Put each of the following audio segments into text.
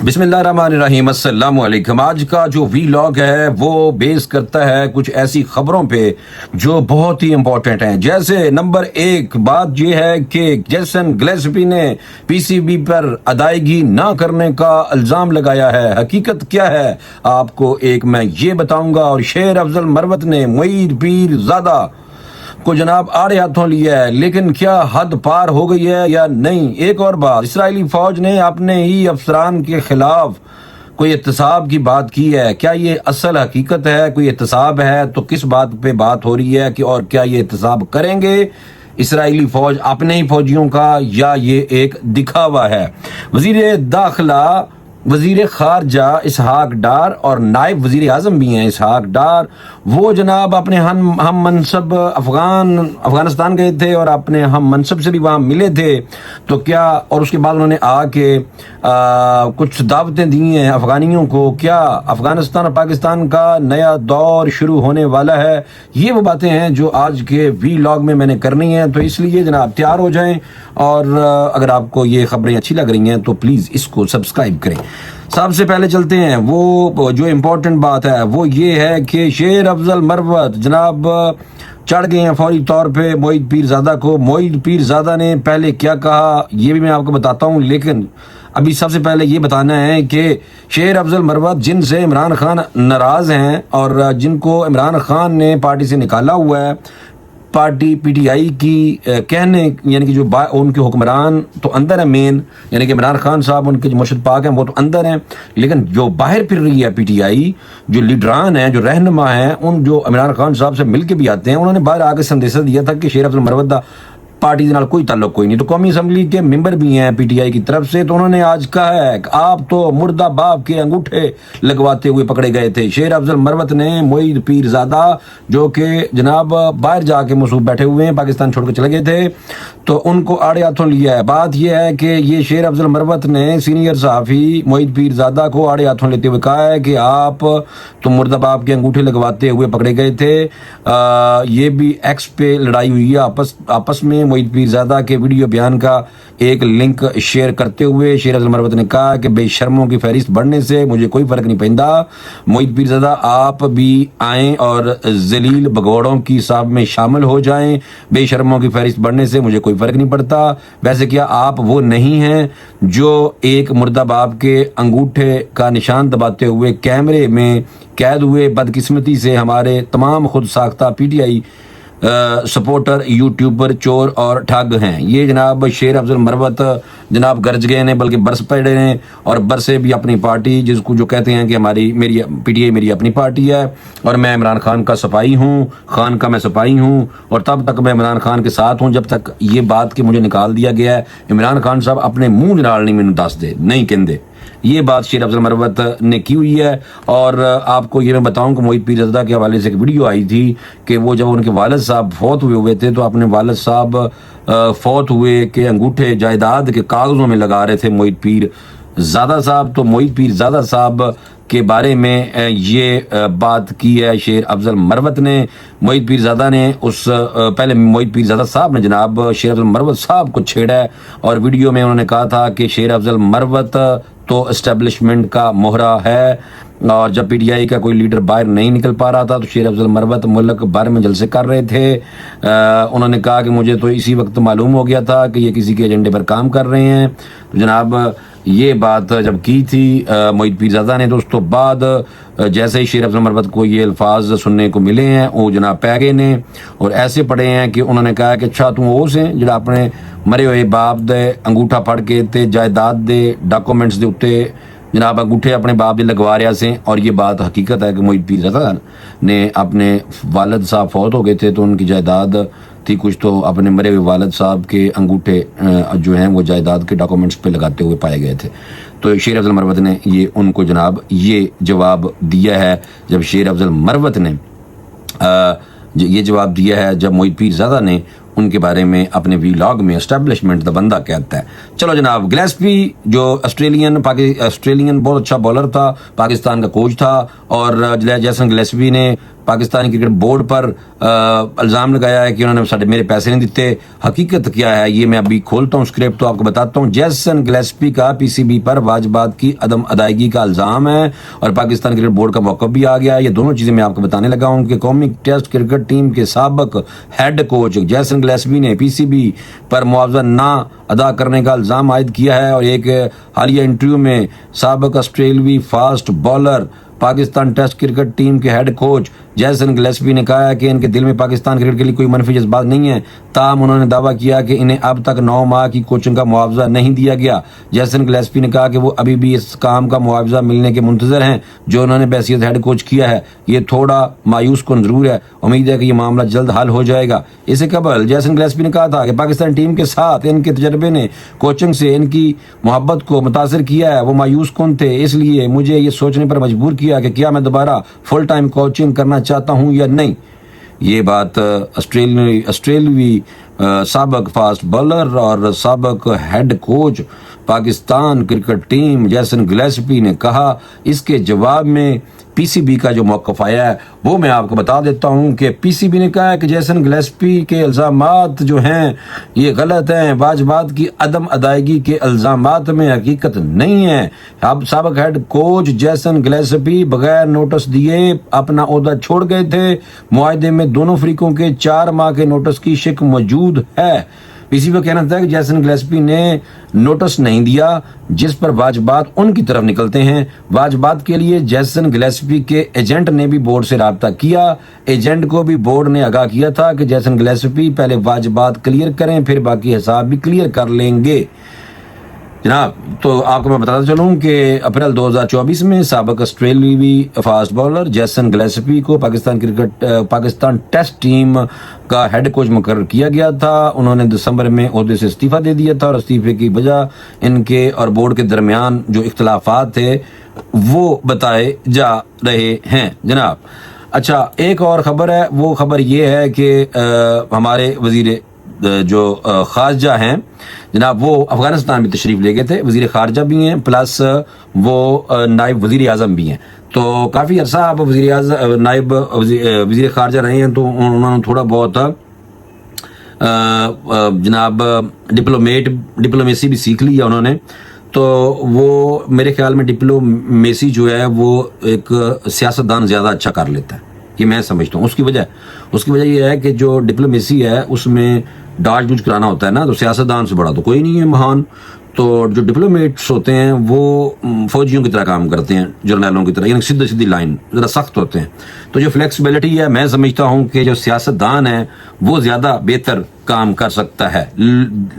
بسم اللہ الرحمن الرحیم، السلام علیکم۔ آج کا جو وی لاگ ہے وہ بیس کرتا ہے کچھ ایسی خبروں پہ جو بہت ہی امپورٹنٹ ہیں۔ جیسے نمبر 1 بات یہ ہے کہ جیسن گلیسپی نے پی سی بی پر ادائیگی نہ کرنے کا الزام لگایا ہے۔ حقیقت کیا ہے آپ کو ایک میں یہ بتاؤں گا۔ اور شیر افضل مروت نے معید پیر زادہ کو جناب آڑے ہاتھوں لیا ہے، لیکن کیا حد پار ہو گئی ہے یا نہیں؟ ایک اور بات، اسرائیلی فوج نے اپنے ہی افسران کے خلاف کوئی احتساب کی بات کی ہے۔ کیا یہ اصل حقیقت ہے؟ کوئی احتساب ہے تو کس بات پہ بات ہو رہی ہے کہ اور کیا یہ احتساب کریں گے اسرائیلی فوج اپنے ہی فوجیوں کا، یا یہ ایک دکھاوا ہے؟ وزیر داخلہ، وزیر خارجہ اسحاق ڈار اور نائب وزیر اعظم بھی ہیں اسحاق ڈار، وہ جناب اپنے ہم منصب افغانستان گئے تھے اور اپنے ہم منصب سے بھی وہاں ملے تھے۔ تو کیا، اور اس کے بعد انہوں نے آ کے کچھ دعوتیں دی ہیں افغانیوں کو۔ کیا افغانستان اور پاکستان کا نیا دور شروع ہونے والا ہے؟ یہ وہ باتیں ہیں جو آج کے وی لاگ میں نے کرنی ہے، تو اس لیے جناب تیار ہو جائیں، اور اگر آپ کو یہ خبریں اچھی لگ رہی ہیں تو پلیز اس کو سبسکرائب کریں۔ سب سے پہلے چلتے ہیں، وہ جو امپورٹنٹ بات ہے وہ یہ ہے کہ شیر افضل مروت جناب چڑھ گئے ہیں فوری طور پہ معید پیر زادہ کو۔ معید پیر زادہ نے پہلے کیا کہا یہ بھی میں آپ کو بتاتا ہوں، لیکن ابھی سب سے پہلے یہ بتانا ہے کہ شیر افضل مروت جن سے عمران خان ناراض ہیں اور جن کو عمران خان نے پارٹی سے نکالا ہوا ہے، پارٹی پی ٹی آئی کی کہنے، یعنی کہ جو ان کے حکمران تو اندر ہے مین، یعنی کہ عمران خان صاحب ان کے جو مرشد پاک ہیں وہ تو اندر ہیں، لیکن جو باہر پھر رہی ہے پی ٹی آئی، جو لیڈران ہیں، جو رہنما ہیں، ان جو عمران خان صاحب سے مل کے بھی آتے ہیں، انہوں نے باہر آ کے سندیشہ دیا تھا کہ شیر افضل مروت دا پارٹی کے نال کوئی تعلق کوئی نہیں۔ تو قومی اسمبلی کے ممبر بھی ہیں پی ٹی آئی کی طرف سے، تو انہوں نے آج کہا ہے کہ آپ تو مردہ باپ کے انگوٹھے لگواتے ہوئے پکڑے گئے تھے۔ شیر افضل مروت نے معید پیر زادہ جو کہ جناب باہر جا کے مصروف بیٹھے ہوئے ہیں، پاکستان چھوڑ کے چلے گئے تھے، تو ان کو آڑے ہاتھوں لیا ہے۔ بات یہ ہے کہ یہ شیر افضل مروت نے سینئر صحافی معید پیر زادہ کو آڑے ہاتھوں لیتے ہوئے کہا ہے کہ آپ تو مردہ باپ کے انگوٹھے لگواتے ہوئے پکڑے گئے تھے۔ یہ بھی ایکس پہ لڑائی ہوئی ہے آپس میں۔ معید پیر زادہ کے ویڈیو بیان کا ایک لنک شیئر کرتے ہوئے شیر افضل مروت نے کہا کہ بے شرموں کی فہرست بڑھنے سے مجھے کوئی فرق نہیں پڑتا۔ معید پیر زادہ آپ بھی آئیں اور ذلیل بگوڑوں کی صاحب میں شامل ہو جائیں، بے شرموں کی فہرست بڑھنے سے مجھے کوئی فرق نہیں پڑتا۔ ویسے کیا آپ وہ نہیں ہیں جو ایک مردہ باپ کے انگوٹھے کا نشان دباتے ہوئے کیمرے میں قید ہوئے بدقسمتی سے ہمارے تمام خود ساختہ P T I supporter, YouTuber, چور اور ٹھگ ہیں؟ یہ جناب شیر افضل مروت جناب گرج گئے ہیں، بلکہ برس پڑے ہیں، اور برسے بھی اپنی پارٹی، جس کو جو کہتے ہیں کہ میری پی ٹی آئی میری اپنی پارٹی ہے، اور میں عمران خان کا سپاہی ہوں، خان کا میں سپاہی ہوں، اور تب تک میں عمران خان کے ساتھ ہوں جب تک یہ بات کہ مجھے نکال دیا گیا ہے۔ عمران خان صاحب اپنے منہ نال نہیں مینوں دس دے نہیں کہندے۔ یہ بات شیر افضل مروت نے کی ہوئی ہے۔ اور آپ کو یہ میں بتاؤں کہ معید پیر زادہ کے حوالے سے ایک ویڈیو آئی تھی کہ وہ جب ان کے والد صاحب فوت ہوئے تھے تو اپنے والد صاحب فوت ہوئے کے انگوٹھے جائیداد کے کاغذوں میں لگا رہے تھے معید پیر زادہ صاحب۔ تو معید پیر زادہ صاحب کے بارے میں یہ بات کی ہے شیر افضل مروت نے۔ معید پیر زادہ نے پہلے معید پیر زادہ صاحب نے جناب شیر افضل مروت صاحب کو چھیڑا ہے، اور ویڈیو میں انہوں نے کہا تھا کہ شیر افضل مروت تو اسٹیبلشمنٹ کا مہرہ ہے، اور جب پی ٹی آئی کا کوئی لیڈر باہر نہیں نکل پا رہا تھا تو شیر افضل مروت ملک بھر میں جلسے کر رہے تھے۔ انہوں نے کہا کہ مجھے تو اسی وقت معلوم ہو گیا تھا کہ یہ کسی کے ایجنڈے پر کام کر رہے ہیں۔ تو جناب یہ بات جب کی تھی معید پیر زادہ نے، تو اس تو بعد جیسے ہی شیر افضل مروت کو یہ الفاظ سننے کو ملے ہیں، وہ جناب پہ گئے نے اور ایسے پڑے ہیں کہ انہوں نے کہا کہ اچھا تم وہ سے جڑا اپنے مرے ہوئے باپ دے انگوٹھا پھڑ کے تے جائیداد دے ڈاکومنٹس دے اتنے جناب انگوٹھے اپنے باپ دے لگوا رہا سے۔ اور یہ بات حقیقت ہے کہ معید پیر زادہ نے اپنے والد صاحب فوت ہو گئے تھے تو ان کی جائیداد تھی کچھ، تو اپنے مرے ہوئے والد صاحب کے انگوٹھے جو ہیں وہ جائیداد کے ڈاکومنٹس پہ لگاتے ہوئے پائے گئے تھے۔ تو شیر افضل مروت نے یہ ان کو جناب یہ جواب دیا ہے، جب شیر افضل مروت نے یہ جواب دیا ہے جب معید پیر زادہ نے ان کے بارے میں اپنے وی لاگ میں اسٹیبلشمنٹ دا بندہ کہتا ہے۔ چلو جناب، گلیسپی جو آسٹریلین بہت اچھا بالر تھا، پاکستان کا کوچ تھا، اور جیسن گلیسپی نے پاکستانی کرکٹ بورڈ پر الزام لگایا ہے کہ انہوں نے میرے پیسے نہیں دیتے. حقیقت کیا ہے یہ میں ابھی کھولتا ہوں اسکرپٹ تو آپ کو بتاتا ہوں. جیسن گلیسپی کا پی سی بی پر واجبات کی عدم ادائیگی کا الزام ہے اور پاکستان کرکٹ بورڈ کا موقف بھی آ گیا. یہ دونوں چیزیں میں آپ کو بتانے لگا ہوں کہ قومی ٹیسٹ کرکٹ ٹیم کے سابق ہیڈ کوچ جیسن گلیسپی نے پی سی بی پر معاوضہ نہ ادا کرنے کا الزام عائد کیا ہے. اور ایک حالیہ انٹرویو میں سابق آسٹریلوی fast bowler Pakistan test cricket team کے ہیڈ کوچ جیسن گلیسپی نے کہا ہے کہ ان کے دل میں پاکستان کرکٹ کے لیے کوئی منفی جذبات نہیں ہیں. تاہم انہوں نے دعویٰ کیا کہ انہیں اب تک 9 ماہ کی کوچنگ کا معاوضہ نہیں دیا گیا. جیسن گلیسپی نے کہا کہ وہ ابھی بھی اس کام کا معاوضہ ملنے کے منتظر ہیں جو انہوں نے بحیثیت ہیڈ کوچ کیا ہے. یہ تھوڑا مایوس کن ضرور ہے. امید ہے کہ یہ معاملہ جلد حل ہو جائے گا. اس سے قبل جیسن گلیسپی نے کہا تھا کہ پاکستان ٹیم کے ساتھ ان کے تجربے نے کوچنگ سے ان کی محبت کو متاثر کیا ہے. وہ مایوس کن تھے اس لیے مجھے یہ سوچنے پر مجبور کیا کہ کیا میں دوبارہ فل ٹائم کوچنگ کرنا چاہتا ہوں یا نہیں. یہ بات آسٹریلوی سابق فاسٹ بالر اور سابق head coach Pakistan cricket team Jason Gillespie نے کہا. اس کے جواب میں پی سی بی کا جو موقف آیا ہے وہ میں آپ کو بتا دیتا ہوں کہ پی سی بی نے کہا ہے کہ جیسن گلیسپی کے الزامات جو ہیں یہ غلط ہیں. واجبات کی عدم ادائیگی کے الزامات میں حقیقت نہیں ہے. اب سابق ہیڈ کوچ جیسن گلیسپی بغیر نوٹس دیے اپنا عہدہ چھوڑ گئے تھے. معاہدے میں دونوں فریقوں کے 4 ماہ کے نوٹس کی شک موجود ہے. پی سی بی کا کہنا تھا کہ جیسن گلیسپی نے نوٹس نہیں دیا جس پر واجبات ان کی طرف نکلتے ہیں. واجبات کے لیے جیسن گلیسپی کے ایجنٹ نے بھی بورڈ سے رابطہ کیا. ایجنٹ کو بھی بورڈ نے آگاہ کیا تھا کہ جیسن گلیسپی پہلے واجبات کلیئر کریں پھر باقی حساب بھی کلیئر کر لیں گے. جناب تو آپ کو میں بتاتا چلوں کہ اپریل 2024 میں سابق آسٹریلوی فاسٹ بالر جیسن گلیسپی کو پاکستان ٹیسٹ ٹیم کا ہیڈ کوچ مقرر کیا گیا تھا. انہوں نے دسمبر میں عہدے سے استعفیٰ دے دیا تھا اور استعفے کی وجہ ان کے اور بورڈ کے درمیان جو اختلافات تھے وہ بتائے جا رہے ہیں. جناب اچھا ایک اور خبر ہے. وہ خبر یہ ہے کہ ہمارے وزیر جو خارجہ ہیں جناب وہ افغانستان میں تشریف لے گئے تھے. وزیر خارجہ بھی ہیں پلس وہ نائب وزیر اعظم بھی ہیں. تو کافی عرصہ آپ نائب وزیر خارجہ رہے ہیں تو انہوں نے تھوڑا بہت جناب ڈپلومیسی بھی سیکھ لی ہے انہوں نے. تو وہ میرے خیال میں ڈپلومیسی جو ہے وہ ایک سیاستدان زیادہ اچھا کر لیتا ہے یہ میں سمجھتا ہوں. اس کی وجہ یہ ہے کہ جو ڈپلومیسی ہے اس میں ڈاج ڈوج کرانا ہوتا ہے نا. تو سیاستدان سے بڑا تو کوئی نہیں ہے مہان. تو جو ڈپلومیٹس ہوتے ہیں وہ فوجیوں کی طرح کام کرتے ہیں, جرنیلوں کی طرح, یعنی سیدھی لائن, ذرا سخت ہوتے ہیں. تو جو فلیکسیبلٹی ہے میں سمجھتا ہوں کہ جو سیاستدان ہے وہ زیادہ بہتر کام کر سکتا ہے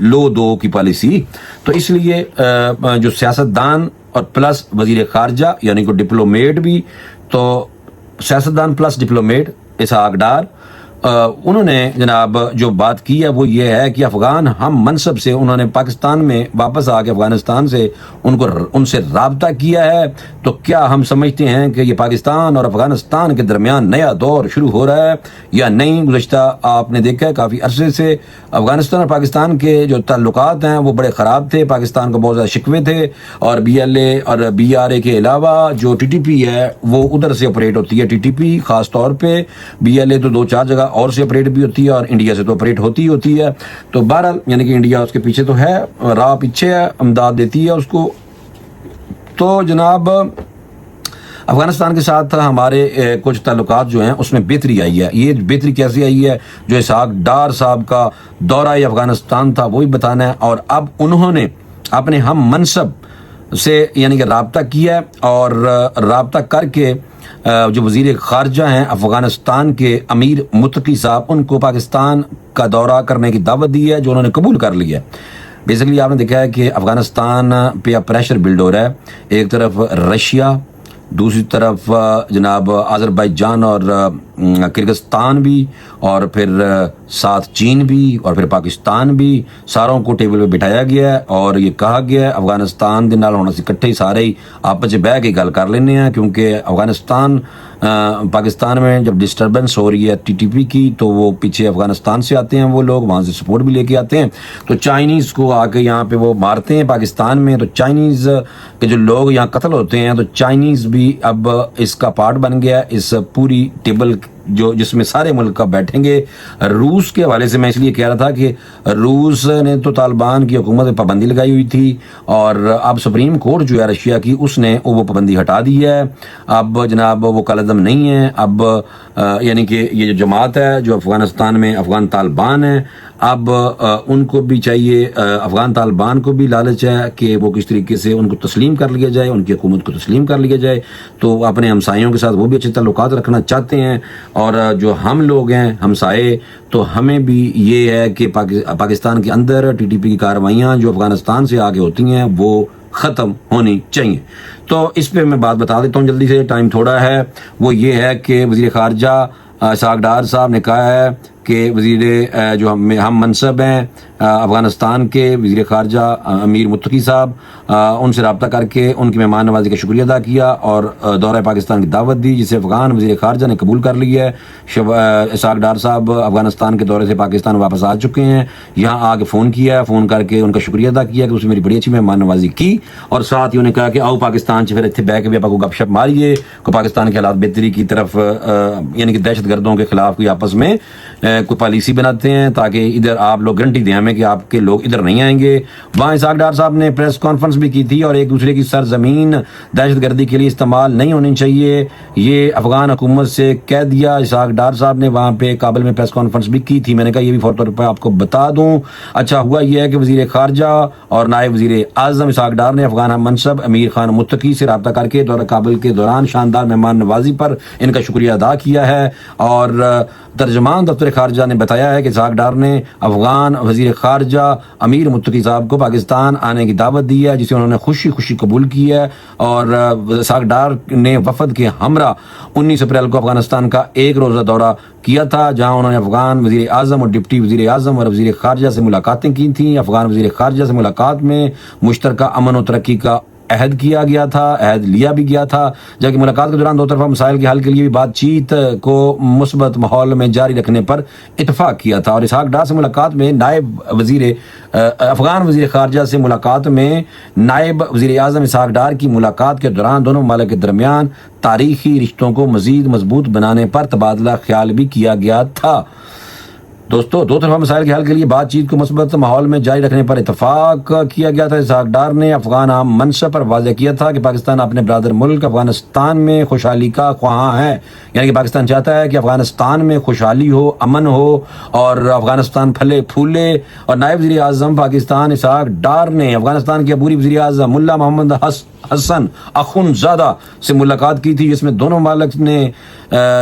لو دو کی پالیسی. تو اس لیے جو سیاستدان اور پلس وزیر خارجہ یعنی کہ ڈپلومیٹ بھی, تو سیاستدان پلس ڈپلومیٹ اسحاق ڈار انہوں نے جناب جو بات کی ہے وہ یہ ہے کہ افغان ہم منصب سے انہوں نے پاکستان میں واپس آ کے افغانستان سے ان سے رابطہ کیا ہے. تو کیا ہم سمجھتے ہیں کہ یہ پاکستان اور افغانستان کے درمیان نیا دور شروع ہو رہا ہے یا نہیں؟ گزشتہ آپ نے دیکھا ہے کافی عرصے سے افغانستان اور پاکستان کے جو تعلقات ہیں وہ بڑے خراب تھے. پاکستان کو بہت زیادہ شکوے تھے اور بی ایل اے اور بی آر اے کے علاوہ جو ٹی ٹی پی ہے وہ ادھر سے آپریٹ ہوتی ہے. ٹی ٹی پی خاص طور پہ, بی ایل اے تو 2-4 جگہ اور سے آپریٹ بھی ہوتی ہے اور انڈیا سے تو آپریٹ ہوتی ہے. تو بہرحال یعنی کہ انڈیا اس کے پیچھے تو ہے, راہ پیچھے ہے, امداد دیتی ہے اس کو. تو جناب افغانستان کے ساتھ ہمارے کچھ تعلقات جو ہیں اس میں بہتری آئی ہے. یہ بہتری کیسے آئی ہے؟ جو اسحاق ڈار صاحب کا دورہ افغانستان تھا وہی بتانا ہے. اور اب انہوں نے اپنے ہم منصب سے یعنی کہ رابطہ کیا اور رابطہ کر کے جو وزیر خارجہ ہیں افغانستان کے امیر متقی صاحب, ان کو پاکستان کا دورہ کرنے کی دعوت دی ہے جو انہوں نے قبول کر لی ہے. بیسیکلی آپ نے دیکھا ہے کہ افغانستان پہ اب پریشر بلڈ ہو رہا ہے. ایک طرف رشیا, دوسری طرف جناب آذربائیجان اور کرغزستان بھی, اور پھر ساتھ چین بھی, اور پھر پاکستان بھی. ساروں کو ٹیبل پہ بٹھایا گیا ہے اور یہ کہا گیا ہے افغانستان دے نال ہونا سے اکٹھے ہی سارے ہی آپس میں بیٹھ کے گل کر لینے ہیں, کیونکہ افغانستان پاکستان میں جب ڈسٹربنس ہو رہی ہے ٹی ٹی پی کی تو وہ پیچھے افغانستان سے آتے ہیں, وہ لوگ وہاں سے سپورٹ بھی لے کے آتے ہیں. تو چائنیز کو آ کے یہاں پہ وہ مارتے ہیں پاکستان میں. تو چائنیز کے جو لوگ یہاں قتل ہوتے ہیں تو چائنیز بھی اب اس کا پارٹ بن گیا ہے اس پوری ٹیبل جو جس میں سارے ملک کا بیٹھیں گے. روس کے حوالے سے میں اس لیے کہہ رہا تھا کہ روس نے تو طالبان کی حکومت پہ پابندی لگائی ہوئی تھی اور اب سپریم کورٹ جو ہے رشیا کی اس نے وہ پابندی ہٹا دی ہے. اب جناب وہ کالعدم نہیں ہے. اب یعنی کہ یہ جو جماعت ہے جو افغانستان میں افغان طالبان ہیں, اب ان کو بھی چاہیے, افغان طالبان کو بھی لالچ ہے کہ وہ کس طریقے سے ان کو تسلیم کر لیا جائے, ان کی حکومت کو تسلیم کر لیا جائے. تو اپنے ہمسایوں کے ساتھ وہ بھی اچھے تعلقات رکھنا چاہتے ہیں. اور جو ہم لوگ ہیں ہمسائے, تو ہمیں بھی یہ ہے کہ پاکستان کے اندر ٹی ٹی پی کی کارروائیاں جو افغانستان سے آگے ہوتی ہیں وہ ختم ہونی چاہیے. تو اس پہ میں بات بتا دیتا ہوں جلدی سے, ٹائم تھوڑا ہے. وہ یہ ہے کہ وزیر خارجہ اسحاق ڈار صاحب نے کہا ہے کہ وزیر جو ہم منصب ہیں افغانستان کے وزیر خارجہ امیر متقی صاحب, ان سے رابطہ کر کے ان کی مہمان نوازی کا شکریہ ادا کیا اور دورہ پاکستان کی دعوت دی, جسے افغان وزیر خارجہ نے قبول کر لی ہے. اسحاق ڈار صاحب افغانستان کے دورے سے پاکستان واپس آ چکے ہیں. یہاں آ کے فون کیا ہے, فون کر کے ان کا شکریہ ادا کیا کہ اس نے میری بڑی اچھی مہمان نوازی کی, اور ساتھ ہی انہوں نے کہا کہ آؤ پاکستان سے پھر اتنے بہ کے بھی آپ کو گپ شپ ماریے کو پاکستان کے حالات بہتری کی طرف, یعنی کہ دہشت گردوں کے خلاف کوئی آپس میں کوئی پالیسی بناتے ہیں تاکہ ادھر آپ لوگ گارنٹی دیں ہمیں کہ آپ کے لوگ ادھر نہیں آئیں گے. وہاں اسحاق ڈار صاحب نے پریس کانفرنس بھی کی تھی اور ایک دوسرے کی سرزمین دہشت گردی کے لیے استعمال نہیں ہونی چاہیے, یہ افغان حکومت سے کہہ دیا. اسحاق ڈار صاحب نے وہاں پہ کابل میں پریس کانفرنس بھی کی تھی, میں نے کہا یہ بھی فوری طور پہ آپ کو بتا دوں. اچھا ہوا یہ ہے کہ وزیر خارجہ اور نائب وزیر اعظم اسحاق ڈار نے افغان منصب امیر خان متقی سے رابطہ کر کے دورہ کابل کے دوران شاندار مہمان نوازی پر ان کا شکریہ ادا کیا ہے. اور ترجمان دفتر خارجہ نے بتایا ہے کہ اسحاق ڈار نے افغان وزیر خارجہ امیر متقی صاحب کو پاکستان آنے کی دعوت دی ہے, جسے انہوں نے خوشی خوشی قبول کی ہے. اور اسحاق ڈار نے وفد کے ہمراہ 19 اپریل کو افغانستان کا ایک روزہ دورہ کیا تھا, جہاں انہوں نے افغان وزیر اعظم اور ڈپٹی وزیر اعظم اور وزیر خارجہ سے ملاقاتیں کی تھیں. افغان وزیر خارجہ سے ملاقات میں مشترکہ امن و ترقی کا عہد کیا گیا تھا, عہد لیا بھی گیا تھا, جبکہ ملاقات کے دوران دو طرفہ مسائل کے حل کے لیے بھی بات چیت کو مثبت ماحول میں جاری رکھنے پر اتفاق کیا تھا. اور اسحاق ڈار سے ملاقات میں افغان وزیر خارجہ سے ملاقات میں نائب وزیر اعظم اسحاق ڈار کی ملاقات کے دوران دونوں ممالک کے درمیان تاریخی رشتوں کو مزید مضبوط بنانے پر تبادلہ خیال بھی کیا گیا تھا. دوستو, دو طرفہ مسائل کے حل کے لیے بات چیت کو مثبت ماحول میں جاری رکھنے پر اتفاق کیا گیا تھا. اسحاق ڈار نے افغان عام منصب پر واضح کیا تھا کہ پاکستان اپنے برادر ملک افغانستان میں خوشحالی کا خواہاں ہے, یعنی کہ پاکستان چاہتا ہے کہ افغانستان میں خوشحالی ہو, امن ہو اور افغانستان پھلے پھولے. اور نائب وزیر اعظم پاکستان اسحاق ڈار نے افغانستان کے عبوری وزیر اعظم ملا محمد حسن اخونزادہ سے ملاقات کی تھی, جس میں دونوں ممالک نے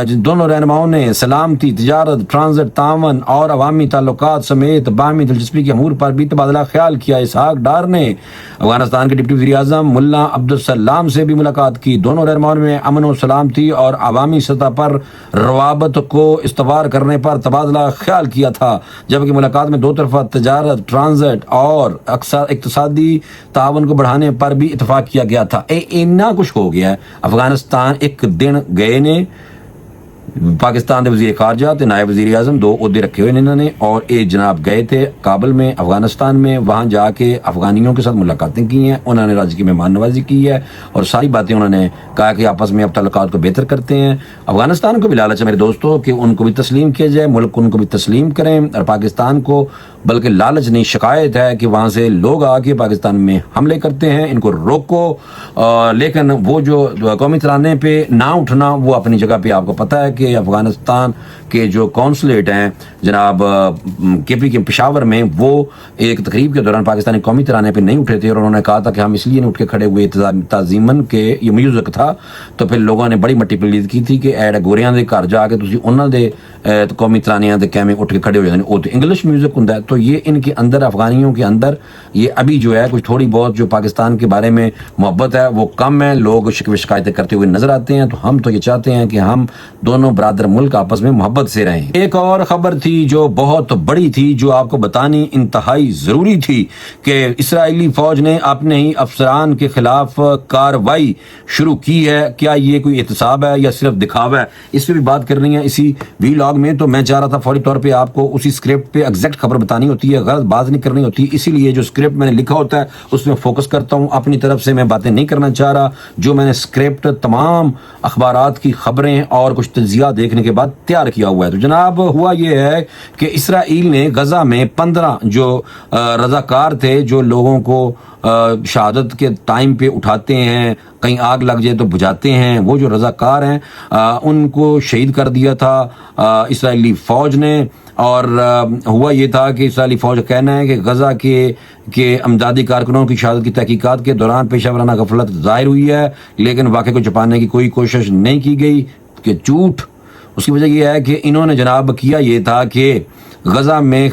دونوں رہنماؤں نے سلامتی, تجارت, ٹرانزٹ, تعاون اور عوامی تعلقات سمیت باہمی دلچسپی کے امور پر بھی تبادلہ خیال کیا. اسحاق ڈار نے افغانستان کے ڈپٹی وزیر اعظم ملا عبدالسلام سے بھی ملاقات کی. دونوں رہنماؤں میں امن و سلامتی اور عوامی سطح پر روابط کو استوار کرنے پر تبادلہ خیال کیا تھا, جبکہ ملاقات میں دو طرفہ تجارت, ٹرانزٹ اور اقتصادی تعاون کو بڑھانے پر بھی اتفاق کیا گیا تھا. اتنا کچھ ہو گیا ہے. افغانستان ایک دن گئے نے پاکستان کے وزیر خارجہ تے نائب وزیر اعظم دو عہدے رکھے ہوئے انہوں نے, اور ایک جناب گئے تھے کابل میں افغانستان میں, وہاں جا کے افغانیوں کے ساتھ ملاقاتیں کی ہیں, انہوں نے راج کی مہمان نوازی کی ہے اور ساری باتیں انہوں نے کہا کہ آپس میں اب تعلقات کو بہتر کرتے ہیں. افغانستان کو بھی لالچ ہے میرے دوستوں کہ ان کو بھی تسلیم کیا جائے, ملک ان کو بھی تسلیم کریں, اور پاکستان کو بلکہ لالچ نہیں شکایت ہے کہ وہاں سے لوگ آ کے پاکستان میں حملے کرتے ہیں, ان کو روکو. لیکن وہ جو قومی ترانے پہ نہ اٹھنا وہ اپنی جگہ پہ آپ کو پتہ ہے کہ افغانستان کے جو کونسلیٹ ہیں جناب کے پی کے پشاور میں, وہ ایک تقریب کے دوران پاکستانی قومی ترانے پہ نہیں اٹھے تھے, اور انہوں نے کہا تھا کہ ہم اس لیے نہیں اٹھ کے کھڑے ہوئے تعظیمن کے یہ میوزک تھا. تو پھر لوگوں نے بڑی مٹی پلیز کی تھی کہ ایڈ گوریاں دے گھر جا کے تسی انہاں دے قومی ترانیاں دے کیمے اٹھ کے کھڑے ہو جاتے ہیں, وہ تو انگلش میوزک ہوندا ہے. تو یہ ان کے اندر افغانیوں کے اندر یہ ابھی جو ہے کچھ تھوڑی بہت جو پاکستان کے بارے میں محبت ہے وہ کم ہے, لوگ شکوے شکایتیں کرتے ہوئے نظر آتے ہیں. تو ہم تو یہ چاہتے ہیں کہ ہم دونوں برادر ملک آپس میں محبت سے رہیں. ایک اور خبر تھی جو بہت بڑی تھی, جو آپ کو بتانی انتہائی ضروری تھی, کہ اسرائیلی فوج نے اپنے ہی افسران کے خلاف کارروائی شروع کی ہے. کیا یہ کوئی احتساب ہے یا صرف دکھاوا ہے؟ اس پہ بھی بات کرنی ہے اسی ویلاگ میں. تو میں چاہ رہا تھا فوری طور پہ آپ کو اسی اسکرپٹ پہ ایگزیکٹ خبر بتانی ہوتی ہے, غلط بات نہیں کرنی ہوتی, اسی لیے جو اسکرپٹ میں نے لکھا ہوتا ہے اس میں فوکس کرتا ہوں. اپنی طرف سے میں باتیں نہیں کرنا چاہ رہا. جو میں نے اسکرپٹ تمام اخبارات کی خبریں اور کچھ تجزیات خفیہ دیکھنے کے بعد تیار کیا ہوا ہے۔ تو جناب ہوا یہ ہے کہ اسرائیل نے غزہ میں 15 جو رضاکار تھے جو لوگوں کو شہادت کے ٹائم پہ اٹھاتے ہیں، کہیں آگ لگ جائے تو بجھاتے ہیں، وہ جو رضاکار ہیں ان کو شہید کر دیا تھا اسرائیلی فوج نے۔ اور ہوا یہ تھا کہ اسرائیلی فوج کا کہنا ہے کہ غزہ کے امدادی کارکنوں کی شہادت کی تحقیقات کے دوران پیشہ ورانہ غفلت ظاہر ہوئی ہے، لیکن واقعے کو چھپانے کی کوئی کوشش نہیں کی گئی، کہ جھوٹ۔ اس کی وجہ یہ ہے کہ انہوں نے جناب کیا یہ تھا کہ غزہ میں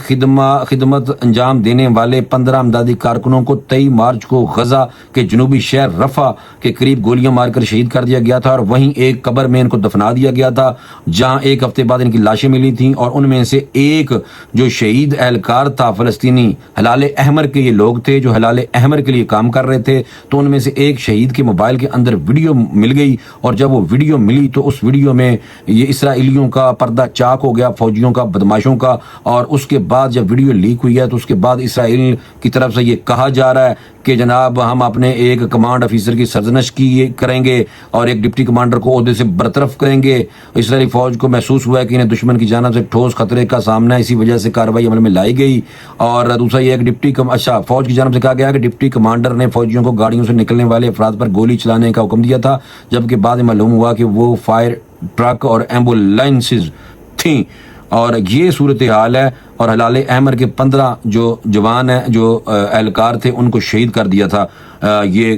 خدمت انجام دینے والے 15 امدادی کارکنوں کو 23 مارچ کو غزہ کے جنوبی شہر رفح کے قریب گولیاں مار کر شہید کر دیا گیا تھا، اور وہیں ایک قبر میں ان کو دفنا دیا گیا تھا، جہاں ایک ہفتے بعد ان کی لاشیں ملی تھیں، اور ان میں سے ایک جو شہید اہلکار تھا فلسطینی ہلال احمر کے یہ لوگ تھے جو ہلال احمر کے لیے کام کر رہے تھے، تو ان میں سے ایک شہید کے موبائل کے اندر ویڈیو مل گئی، اور جب وہ ویڈیو ملی تو اس ویڈیو میں یہ اسرائیلیوں کا پردہ چاک ہو گیا، فوجیوں کا، بدماشوں کا۔ اور اس کے بعد جب ویڈیو لیک ہوئی ہے تو اس کے بعد اسرائیل کی طرف سے یہ کہا جا رہا ہے کہ جناب ہم اپنے ایک کمانڈ آفیسر کی سرزنش کریں گے اور ایک ڈپٹی کمانڈر کو عہدے سے برطرف کریں گے۔ اسرائیلی فوج کو محسوس ہوا ہے کہ انہیں دشمن کی جانب سے ٹھوس خطرے کا سامنا ہے، اسی وجہ سے کارروائی عمل میں لائی گئی۔ اور دوسرا یہ کہ فوج کی جانب سے کہا گیا کہ ڈپٹی کمانڈر نے فوجیوں کو گاڑیوں سے نکلنے والے افراد پر گولی چلانے کا حکم دیا تھا، جبکہ بعد میں معلوم ہوا کہ وہ فائر ٹرک اور ایمبولینسز تھیں۔ اور یہ صورتحال ہے، اور ہلال احمر کے 15 جو جوان ہیں جو اہلکار تھے ان کو شہید کر دیا تھا یہ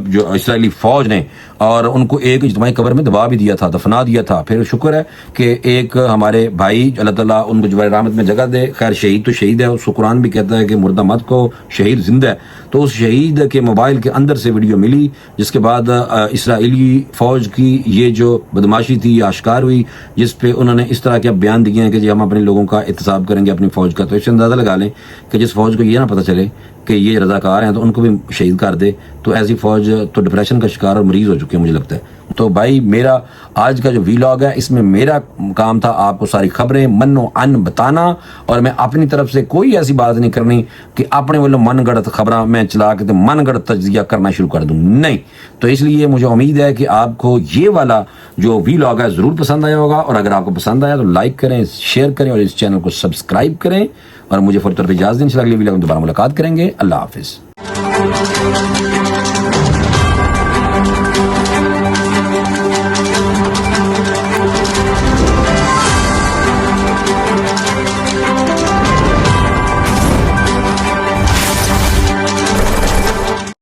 جو اسرائیلی فوج نے، اور ان کو ایک اجتماعی قبر میں دبا بھی دیا تھا، دفنا دیا تھا۔ پھر شکر ہے کہ ایک ہمارے بھائی اللہ تعالیٰ ان کو جوار رحمت میں جگہ دے، خیر شہید تو شہید ہے، اس کو قرآن بھی کہتا ہے کہ مردہ مت کو، شہید زندہ ہے۔ تو اس شہید کے موبائل کے اندر سے ویڈیو ملی، جس کے بعد اسرائیلی فوج کی یہ جو بدماشی تھی یہ آشکار ہوئی، جس پہ انہوں نے اس طرح کے بیان دیے ہیں کہ جی ہم اپنے لوگوں کا احتساب کریں گے اپنی فوج کا۔ تو اس سے اندازہ لگا لیں کہ جس فوج کو یہ نہ پتہ چلے کہ یہ رضاکار ہیں تو ان کو بھی شہید کر دے، تو ایسی فوج تو ڈپریشن کا شکار اور مریض ہو چکی ہے مجھے لگتا ہے۔ تو بھائی میرا آج کا جو ویلاگ ہے اس میں میرا کام تھا آپ کو ساری خبریں من و ان بتانا، اور میں اپنی طرف سے کوئی ایسی بات نہیں کرنی کہ اپنے والوں من گڑت خبراں میں چلا کے من گڑت تجزیہ کرنا شروع کر دوں، نہیں۔ تو اس لیے مجھے امید ہے کہ آپ کو یہ والا جو ویلاگ ہے ضرور پسند آیا ہوگا، اور اگر آپ کو پسند آیا تو لائک کریں، شیئر کریں، اور اس چینل کو سبسکرائب کریں، اور مجھے فوری طور پہ اجازت دیں، انشاءاللہ اگلی ویلاگ میں دوبارہ ملاقات کریں گے۔ اللہ حافظ۔